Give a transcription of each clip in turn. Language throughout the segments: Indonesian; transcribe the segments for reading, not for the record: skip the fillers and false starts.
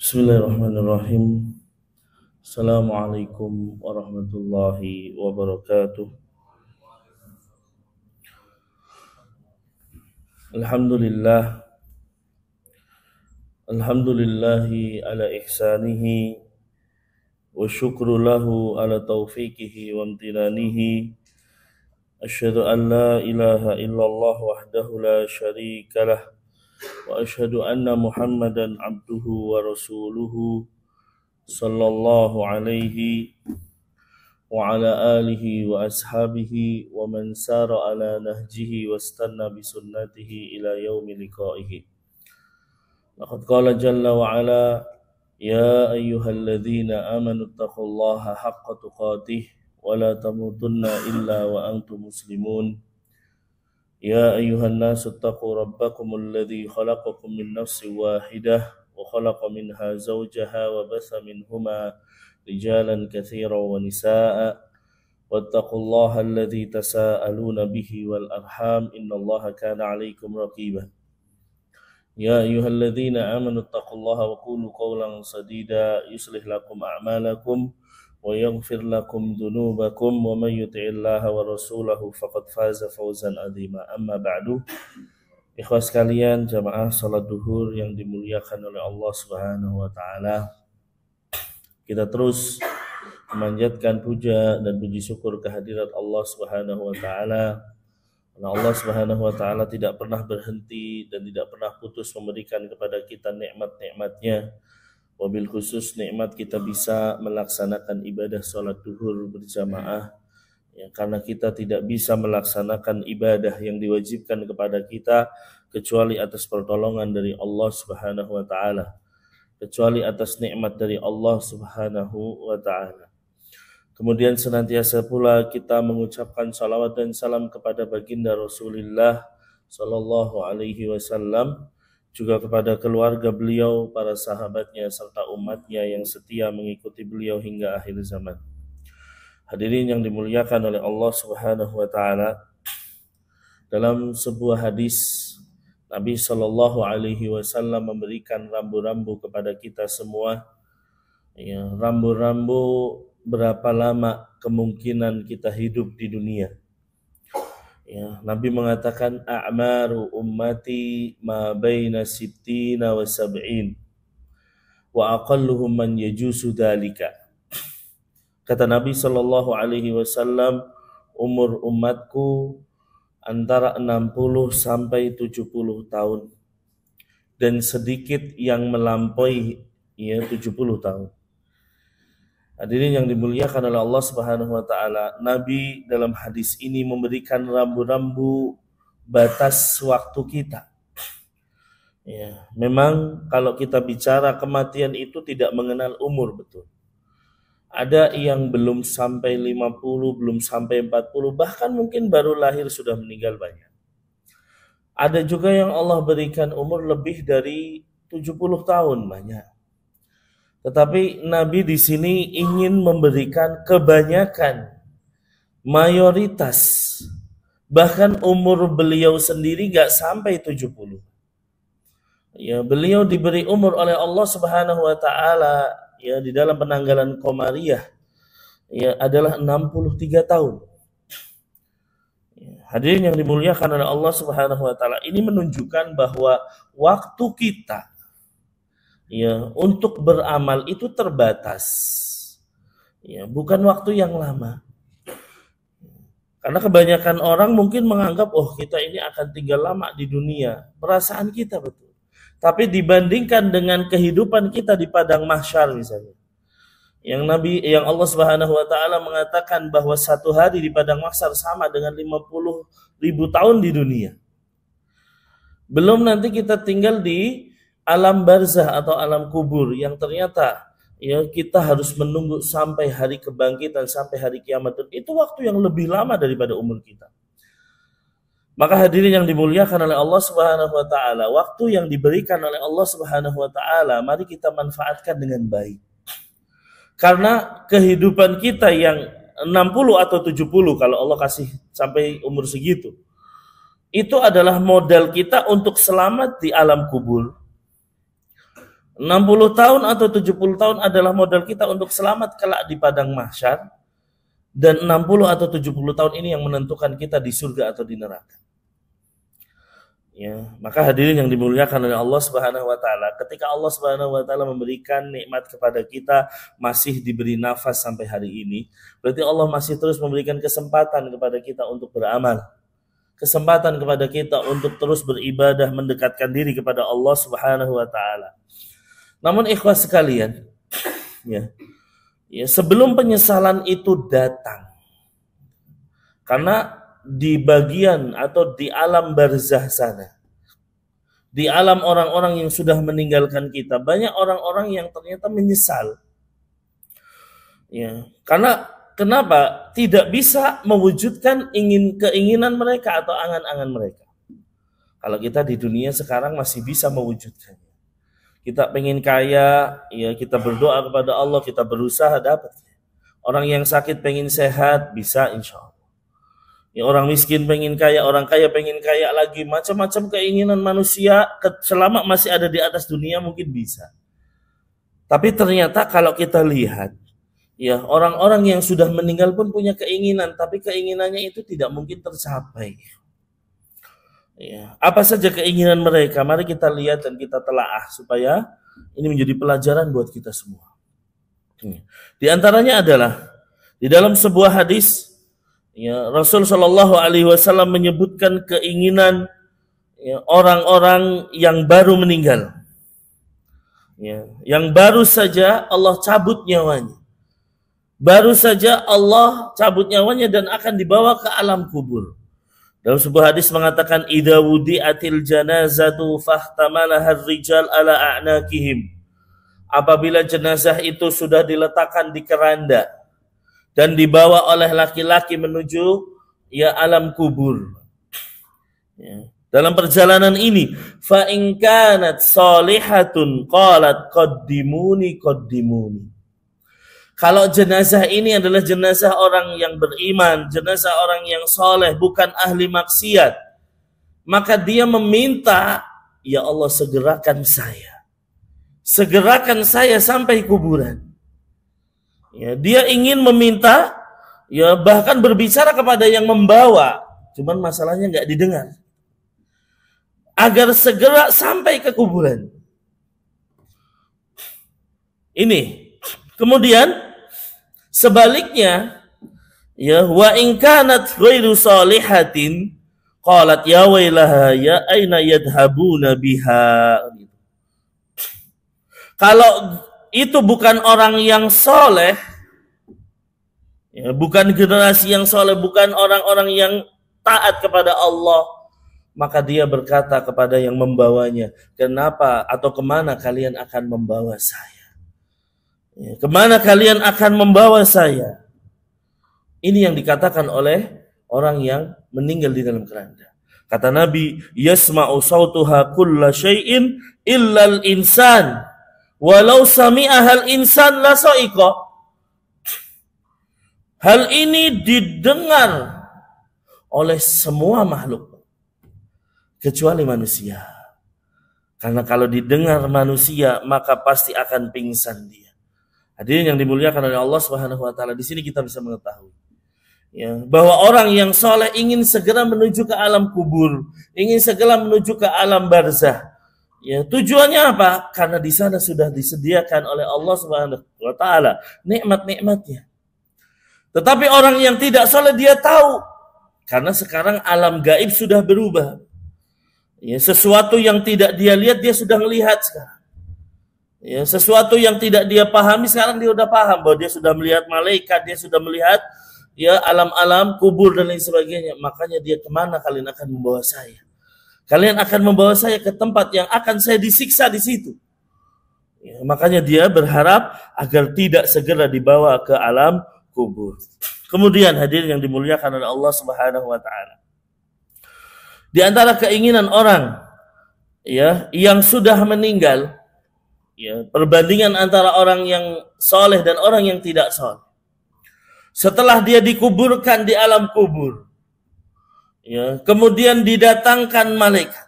Bismillahirrahmanirrahim. Assalamualaikum warahmatullahi wabarakatuh. Alhamdulillah. Alhamdulillahi ala ihsanihi wa syukru lahu ala taufiqihi wa amtinanihi. Asyhadu an la ilaha illallah wahdahu la syarika lah wa asyhadu anna Muhammadan abduhu wa rasuluhu sallallahu alaihi wa ala alihi wa ashabihi wa man sara ala nahjihi wastanna bi sunnatihi ila yaumi liqaihi. Laqad qala jalla wa ala ya ayyuhalladzina amanu taqullaha haqqa tuqatih wa la tamutunna illa wa antum muslimun. Ya ayyuhan nasu taqu rabbakumul ladzi khalaqakum min nafsin wahidah wa khalaqa minha zawjaha wa batha minhuma rijalan katsiran wa nisaa'a wattaqullaha alladzi tasaaluna bihi wal arham innallaha kana 'alaikum raqiba. Ya ayyuhalladzina amanu taqullaha wa qulu qawlan sadida yuslih lakum a'malakum wa yaghfir lakum dhunubakum wa may yuti'illaha wa rasulahu faqad faza fawzan 'azima. Amma ba'du. Ikhwas sekalian, jamaah salat duhur yang dimuliakan oleh Allah Subhanahu wa taala. Kita terus memanjatkan puja dan puji syukur kehadirat Allah Subhanahu wa taala. Karena Allah Subhanahu wa taala tidak pernah berhenti dan tidak pernah putus memberikan kepada kita nikmat-nikmatnya. Wabil khusus nikmat kita bisa melaksanakan ibadah sholat duhur berjamaah ya, karena kita tidak bisa melaksanakan ibadah yang diwajibkan kepada kita kecuali atas pertolongan dari Allah Subhanahu wa taala, kecuali atas nikmat dari Allah Subhanahu wa taala. Kemudian senantiasa pula kita mengucapkan salawat dan salam kepada baginda Rasulullah sallallahu alaihi wasallam, juga kepada keluarga beliau, para sahabatnya, serta umatnya yang setia mengikuti beliau hingga akhir zaman. Hadirin yang dimuliakan oleh Allah Subhanahu wa taala, dalam sebuah hadis Nabi sallallahu alaihi wasallam memberikan rambu-rambu kepada kita semua. Ya, rambu-rambu berapa lama kemungkinan kita hidup di dunia. Ya, Nabi mengatakan a'maru ummati ma baina sittina wa sab'in wa aqalluhum man yajusu dalika. Kata Nabi sallallahu alaihi wasallam, umur umatku antara 60 sampai 70 tahun dan sedikit yang melampaui 70 tahun. Hadirin yang dimuliakan oleh Allah Subhanahu wa taala, Nabi dalam hadis ini memberikan rambu-rambu batas waktu kita. Ya, memang kalau kita bicara kematian itu tidak mengenal umur, betul. Ada yang belum sampai 50, belum sampai 40, bahkan mungkin baru lahir sudah meninggal banyak. Ada juga yang Allah berikan umur lebih dari 70 tahun banyak. Tetapi Nabi di sini ingin memberikan kebanyakan, mayoritas, bahkan umur beliau sendiri gak sampai 70. Ya, beliau diberi umur oleh Allah Subhanahu wa taala ya di dalam penanggalan Qamariyah ya adalah 63 tahun. Ya, hadirin yang dimuliakan oleh Allah Subhanahu wa taala, ini menunjukkan bahwa waktu kita ya untuk beramal itu terbatas. Ya, bukan waktu yang lama. Karena kebanyakan orang mungkin menganggap kita ini akan tinggal lama di dunia. Perasaan kita betul. Tapi dibandingkan dengan kehidupan kita di padang mahsyar misalnya. Yang Allah Subhanahu wa taala mengatakan bahwa satu hari di padang mahsyar sama dengan 50.000 tahun di dunia. Belum nanti kita tinggal di alam barzah atau alam kubur yang ternyata ya kita harus menunggu sampai hari kebangkitan, sampai hari kiamat, dan itu waktu yang lebih lama daripada umur kita. Maka hadirin yang dimuliakan oleh Allah Subhanahu wa taala, waktu yang diberikan oleh Allah Subhanahu wa taala mari kita manfaatkan dengan baik. Karena kehidupan kita yang 60 atau 70 kalau Allah kasih sampai umur segitu, itu adalah modal kita untuk selamat di alam kubur. 60 tahun atau 70 tahun adalah modal kita untuk selamat kelak di padang mahsyar, dan 60 atau 70 tahun ini yang menentukan kita di surga atau di neraka. Ya, maka hadirin yang dimuliakan oleh Allah Subhanahu wa taala, ketika Allah Subhanahu wa taala memberikan nikmat kepada kita, masih diberi nafas sampai hari ini, berarti Allah masih terus memberikan kesempatan kepada kita untuk beramal. Kesempatan kepada kita untuk terus beribadah, mendekatkan diri kepada Allah Subhanahu wa taala. Namun ikhwas sekalian, ya, sebelum penyesalan itu datang, karena di bagian atau di alam barzah sana, di alam orang-orang yang sudah meninggalkan kita, banyak orang-orang yang ternyata menyesal. Ya, karena kenapa? Tidak bisa mewujudkan keinginan mereka atau angan-angan mereka. Kalau kita di dunia sekarang masih bisa mewujudkannya. Kita pengen kaya, ya kita berdoa kepada Allah, kita berusaha dapat. Orang yang sakit pengen sehat, bisa insya Allah. Ya, orang miskin pengen kaya, orang kaya pengen kaya lagi, macam-macam keinginan manusia selama masih ada di atas dunia mungkin bisa. Tapi ternyata kalau kita lihat, ya orang-orang yang sudah meninggal pun punya keinginan, tapi keinginannya itu tidak mungkin tercapai. Ya, apa saja keinginan mereka? Mari kita lihat dan kita telaah supaya ini menjadi pelajaran buat kita semua. Di antaranya adalah di dalam sebuah hadis, ya, Rasul Shallallahu Alaihi Wasallam menyebutkan keinginan, ya, orang-orang yang baru meninggal, ya, yang baru saja Allah cabut nyawanya, baru saja Allah cabut nyawanya dan akan dibawa ke alam kubur. Dalam sebuah hadis mengatakan, idza wudi'atil janazatu fahtamalaha ar-rijal ala a'naqihim. Apabila jenazah itu sudah diletakkan di keranda dan dibawa oleh laki-laki menuju ya alam kubur. Ya. Dalam perjalanan ini, fa in kanat salihatun qalat qaddimuni qaddimuni. Kalau jenazah ini adalah jenazah orang yang beriman, jenazah orang yang soleh, bukan ahli maksiat, maka dia meminta, ya Allah segerakan saya. Segerakan saya sampai kuburan. Ya, dia ingin meminta, ya bahkan berbicara kepada yang membawa, cuman masalahnya nggak didengar. Agar segera sampai ke kuburan. Ini. Kemudian sebaliknya, ya wa in kanat ghairu salihatin qalat ya wailaha ya aina yadhabuna biha. Kalau itu bukan orang yang soleh, ya, bukan generasi yang soleh, bukan orang-orang yang taat kepada Allah, maka dia berkata kepada yang membawanya, kenapa atau kemana kalian akan membawa saya? Ya, kemana kalian akan membawa saya? Ini yang dikatakan oleh orang yang meninggal di dalam keranda. Kata Nabi, yasma'u sautuha kulla syai'in illal insan. Walau sami'ahal insan la sa'iqa. Hal ini didengar oleh semua makhluk kecuali manusia. Karena kalau didengar manusia, maka pasti akan pingsan dia. Hadirin yang dimuliakan oleh Allah Subhanahu wa taala, di sini kita bisa mengetahui, ya, bahwa orang yang soleh ingin segera menuju ke alam kubur, ingin segera menuju ke alam barzah. Ya, tujuannya apa? Karena di sana sudah disediakan oleh Allah Subhanahu wa taala nikmat-nikmatnya. Tetapi orang yang tidak soleh dia tahu, karena sekarang alam gaib sudah berubah. Ya, sesuatu yang tidak dia lihat dia sudah melihat sekarang. Ya, sesuatu yang tidak dia pahami sekarang dia sudah paham, bahwa dia sudah melihat malaikat, dia sudah melihat ya alam-alam kubur dan lain sebagainya. Makanya dia, kemana kalian akan membawa saya? Kalian akan membawa saya ke tempat yang akan saya disiksa di situ. Ya, makanya dia berharap agar tidak segera dibawa ke alam kubur. Kemudian hadirin yang dimuliakan oleh Allah Subhanahu wa taala, di antara keinginan orang, ya, yang sudah meninggal, ya, perbandingan antara orang yang soleh dan orang yang tidak soleh. Setelah dia dikuburkan di alam kubur, ya, kemudian didatangkan malaikat.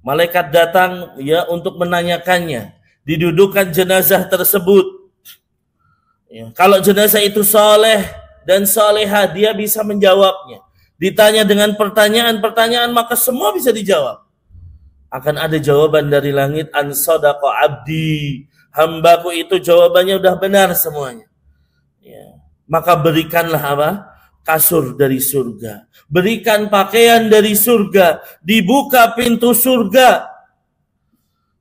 Malaikat datang, ya, untuk menanyakannya, Didudukan jenazah tersebut. Ya, kalau jenazah itu soleh dan soleha, dia bisa menjawabnya. Ditanya dengan pertanyaan-pertanyaan, maka semua bisa dijawab. Akan ada jawaban dari langit, an sadaqa abdi, hambaku itu jawabannya udah benar semuanya. Ya. Maka berikanlah apa? Kasur dari surga. Berikan pakaian dari surga. Dibuka pintu surga.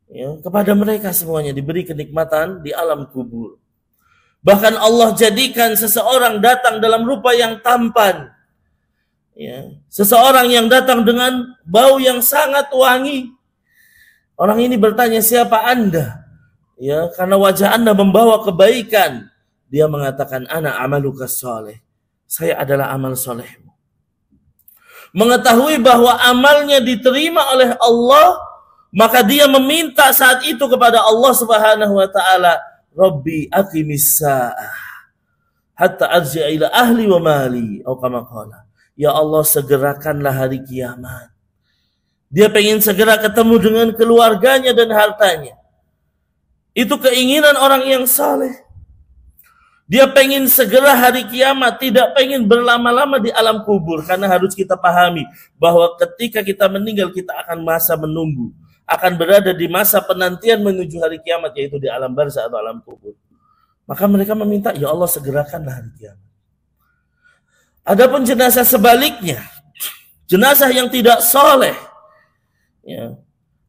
Ya, kepada mereka semuanya diberi kenikmatan di alam kubur. Bahkan Allah jadikan seseorang datang dalam rupa yang tampan. Ya, seseorang yang datang dengan bau yang sangat wangi. Orang ini bertanya, siapa Anda? Ya, karena wajah Anda membawa kebaikan. Dia mengatakan, ana amaluka soleh. Saya adalah amal solehmu. Mengetahui bahwa amalnya diterima oleh Allah, maka dia meminta saat itu kepada Allah Subhanahu wa taala, Rabbi aqimis sa'ah hatta arji'a ila ahli wa mali, atau kama qala. Ya Allah, segerakanlah hari kiamat. Dia pengen segera ketemu dengan keluarganya dan hartanya. Itu keinginan orang yang saleh. Dia pengen segera hari kiamat, tidak pengen berlama-lama di alam kubur. Karena harus kita pahami bahwa ketika kita meninggal, kita akan masa menunggu. Akan berada di masa penantian menuju hari kiamat, yaitu di alam barzakh atau alam kubur. Maka mereka meminta, ya Allah segerakanlah hari kiamat. Adapun jenazah sebaliknya, jenazah yang tidak soleh, ya,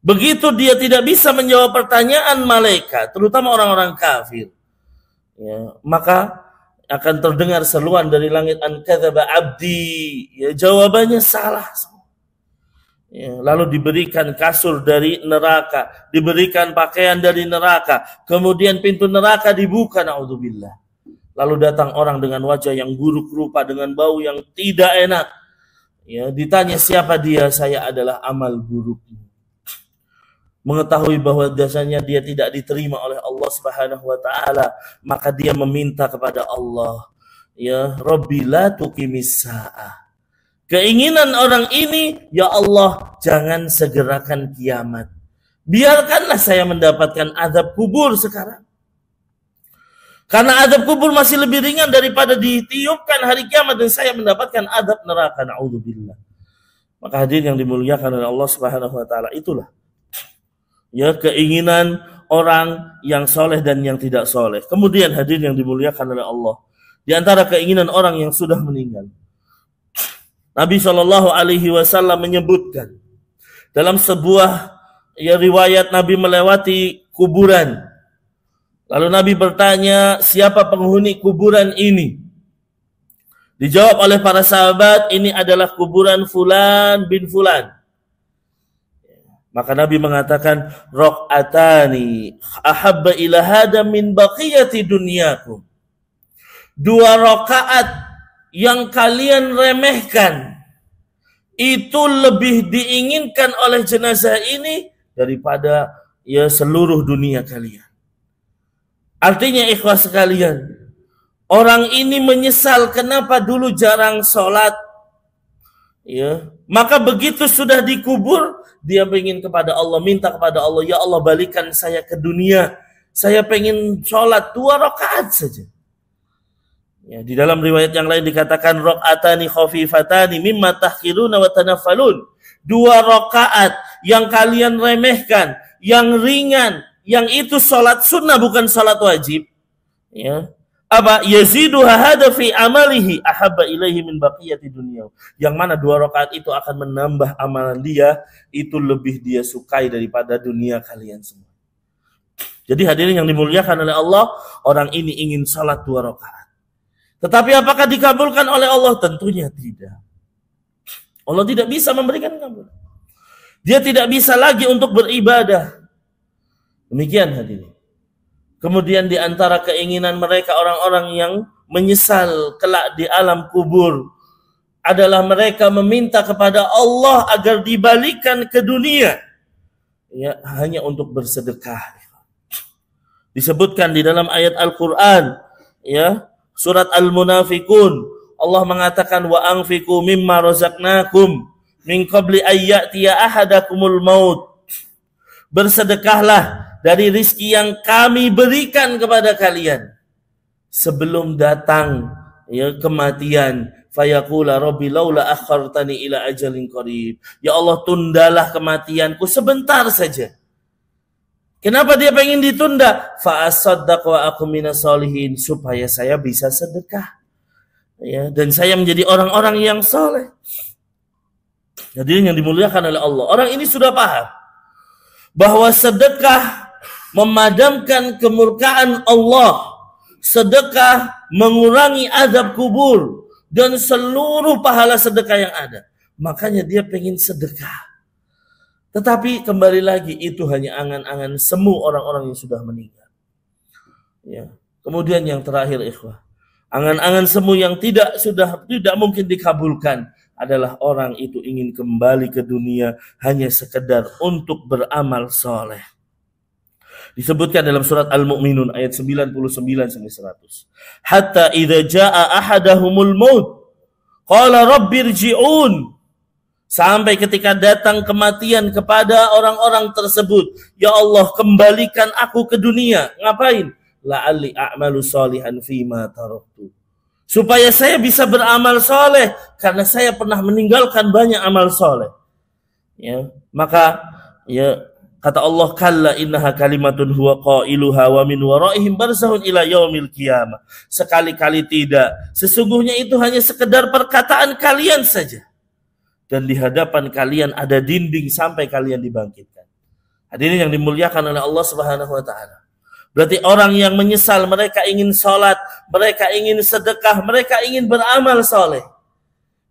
begitu dia tidak bisa menjawab pertanyaan malaikat, terutama orang-orang kafir, ya, maka akan terdengar seruan dari langit, an kadzaba abdi, ya, jawabannya salah. Ya, lalu diberikan kasur dari neraka, diberikan pakaian dari neraka, kemudian pintu neraka dibuka, naudzubillah. Lalu datang orang dengan wajah yang buruk rupa, dengan bau yang tidak enak. Ya, ditanya siapa dia, saya adalah amal burukmu. Mengetahui bahwa dasarnya dia tidak diterima oleh Allah Subhanahu wa taala, maka dia meminta kepada Allah, ya Rabbi la tuqimis sa'ah. Keinginan orang ini, ya Allah, jangan segerakan kiamat. Biarkanlah saya mendapatkan azab kubur sekarang. Karena azab kubur masih lebih ringan daripada ditiupkan hari kiamat dan saya mendapatkan azab neraka. Na'udzubillah. Maka hadirin yang dimuliakan oleh Allah Subhanahu wa taala, itulah ya keinginan orang yang soleh dan yang tidak soleh. Kemudian hadirin yang dimuliakan oleh Allah, di antara keinginan orang yang sudah meninggal, Nabi SAW menyebutkan dalam sebuah ya riwayat, Nabi melewati kuburan. Lalu Nabi bertanya, siapa penghuni kuburan ini? Dijawab oleh para sahabat, ini adalah kuburan Fulan bin Fulan. Maka Nabi mengatakan, raq'atani ahabba ila hada min baqiyati dunyakum. 2 rakaat yang kalian remehkan, itu lebih diinginkan oleh jenazah ini daripada ya seluruh dunia kalian. Artinya ikhwah sekalian, orang ini menyesal kenapa dulu jarang sholat. Ya, maka begitu sudah dikubur, dia ingin kepada Allah, minta kepada Allah, ya Allah balikan saya ke dunia. Saya pengen sholat 2 rakaat saja. Ya, di dalam riwayat yang lain dikatakan raq'atani khafifatani mimma tahqiruna wa tanaffalun. 2 rakaat yang kalian remehkan, yang ringan, yang itu salat sunnah bukan salat wajib. Ya. Apa yazidu hada fi amalihi ahabba ilaihi min baqiyati dunya. Yang mana 2 rakaat itu akan menambah amalan dia, itu lebih dia sukai daripada dunia kalian semua. Jadi hadirin yang dimuliakan oleh Allah, orang ini ingin salat 2 rakaat. Tetapi apakah dikabulkan oleh Allah? Tentunya tidak. Allah tidak bisa memberikan kabul. Dia tidak bisa lagi untuk beribadah. Demikian hadirin. Kemudian di antara keinginan mereka orang-orang yang menyesal kelak di alam kubur adalah mereka meminta kepada Allah agar dibalikan ke dunia. Ya, hanya untuk bersedekah. Disebutkan di dalam ayat Al-Qur'an, ya, surat Al-Munafiqun, Allah mengatakan wa anfiqu mimma razaqnakum min qabli ayyatiya ahadakumul maut. Bersedekahlah dari rizki yang kami berikan kepada kalian sebelum datang ya kematian. Fayaqula rabbi laula akhartani ila ajalin qarib. Ya Allah, tundalah kematianku sebentar saja. Kenapa dia pengen ditunda? Fa asaddaq wa aku minas solihin, supaya saya bisa sedekah. Ya, dan saya menjadi orang-orang yang soleh. Hadirin yang dimuliakan oleh Allah. Orang ini sudah paham bahwa sedekah memadamkan kemurkaan Allah. Sedekah mengurangi azab kubur dan seluruh pahala sedekah yang ada. Makanya dia pengen sedekah. Tetapi kembali lagi itu hanya angan-angan semu orang-orang yang sudah meninggal. Ya. Kemudian yang terakhir ikhwah, angan-angan semu yang tidak mungkin dikabulkan adalah orang itu ingin kembali ke dunia hanya sekedar untuk beramal soleh. Disebutkan dalam surat Al-Mu'minun ayat 99 sampai 100. Hatta idza jaa ahadahumul maut qala rabbirji'un. Sampai ketika datang kematian kepada orang-orang tersebut, ya Allah, kembalikan aku ke dunia. Ngapain? La'alli a'malu sholihan fima taraktu. Supaya saya bisa beramal soleh, karena saya pernah meninggalkan banyak amal soleh. Ya, maka ya kata Allah, kalla innaha kalimatun huwa qailuha wa min waraihim barzahun ila yaumil qiyamah. Sekali-kali tidak, sesungguhnya itu hanya sekedar perkataan kalian saja. Dan di hadapan kalian ada dinding sampai kalian dibangkitkan. Hadirin yang dimuliakan oleh Allah Subhanahu wa taala. Berarti orang yang menyesal, mereka ingin sholat, mereka ingin sedekah, mereka ingin beramal soleh.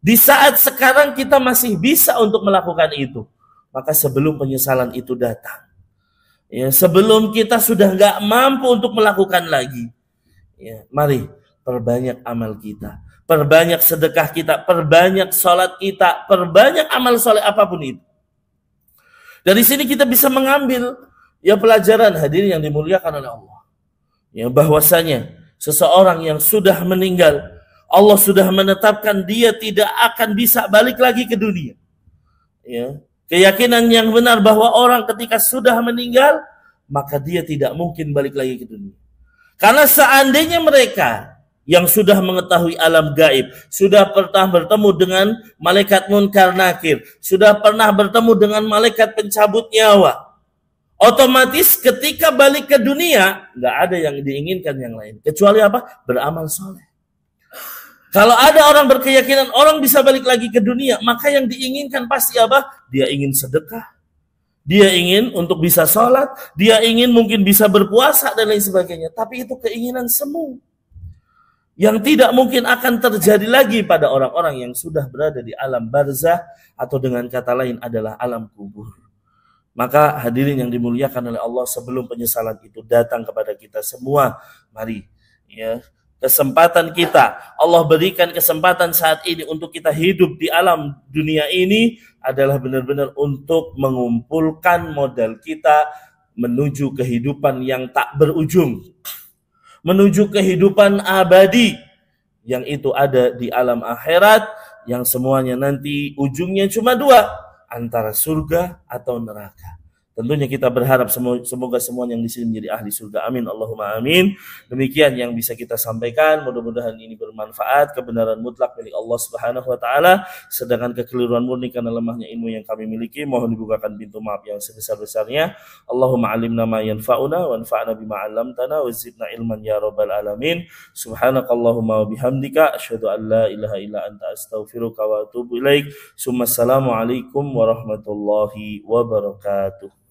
Di saat sekarang kita masih bisa untuk melakukan itu. Maka sebelum penyesalan itu datang, ya, sebelum kita sudah nggak mampu untuk melakukan lagi, ya, mari perbanyak amal kita, perbanyak sedekah kita, perbanyak sholat kita, perbanyak amal soleh apapun itu. Dari sini kita bisa mengambil ya pelajaran, hadirin yang dimuliakan oleh Allah. Ya, bahwasanya seseorang yang sudah meninggal, Allah sudah menetapkan dia tidak akan bisa balik lagi ke dunia. Ya, keyakinan yang benar bahwa orang ketika sudah meninggal, maka dia tidak mungkin balik lagi ke dunia. Karena seandainya mereka yang sudah mengetahui alam gaib, sudah pernah bertemu dengan malaikat munkar nakir, sudah pernah bertemu dengan malaikat pencabut nyawa, otomatis ketika balik ke dunia, nggak ada yang diinginkan yang lain. Kecuali apa? Beramal soleh. Kalau ada orang berkeyakinan orang bisa balik lagi ke dunia, maka yang diinginkan pasti apa? Dia ingin sedekah, dia ingin untuk bisa sholat, dia ingin mungkin bisa berpuasa dan lain sebagainya. Tapi itu keinginan semu yang tidak mungkin akan terjadi lagi pada orang-orang yang sudah berada di alam barzah, atau dengan kata lain adalah alam kubur. Maka hadirin yang dimuliakan oleh Allah, sebelum penyesalan itu datang kepada kita semua, mari ya, kesempatan kita, Allah berikan kesempatan saat ini untuk kita hidup di alam dunia ini adalah benar-benar untuk mengumpulkan modal kita menuju kehidupan yang tak berujung, menuju kehidupan abadi yang itu ada di alam akhirat, yang semuanya nanti ujungnya cuma dua, antara surga atau neraka. Tentunya kita berharap semoga semua yang di sini menjadi ahli surga. Amin, Allahumma amin. Demikian yang bisa kita sampaikan. Mudah-mudahan ini bermanfaat. Kebenaran mutlak milik Allah Subhanahu wa taala, sedangkan kekeliruan murni karena lemahnya ilmu yang kami miliki. Mohon dibukakan pintu maaf yang sebesar-besarnya. Allahumma alimna ma yanfa'una wanfa'na bima 'allamtana wa zidna ilman ya rabbal alamin. Subhanakallahumma wa bihamdika asyhadu an la ilaha illa anta astaghfiruka wa atubu ilaik. Assalamualaikum warahmatullahi wabarakatuh.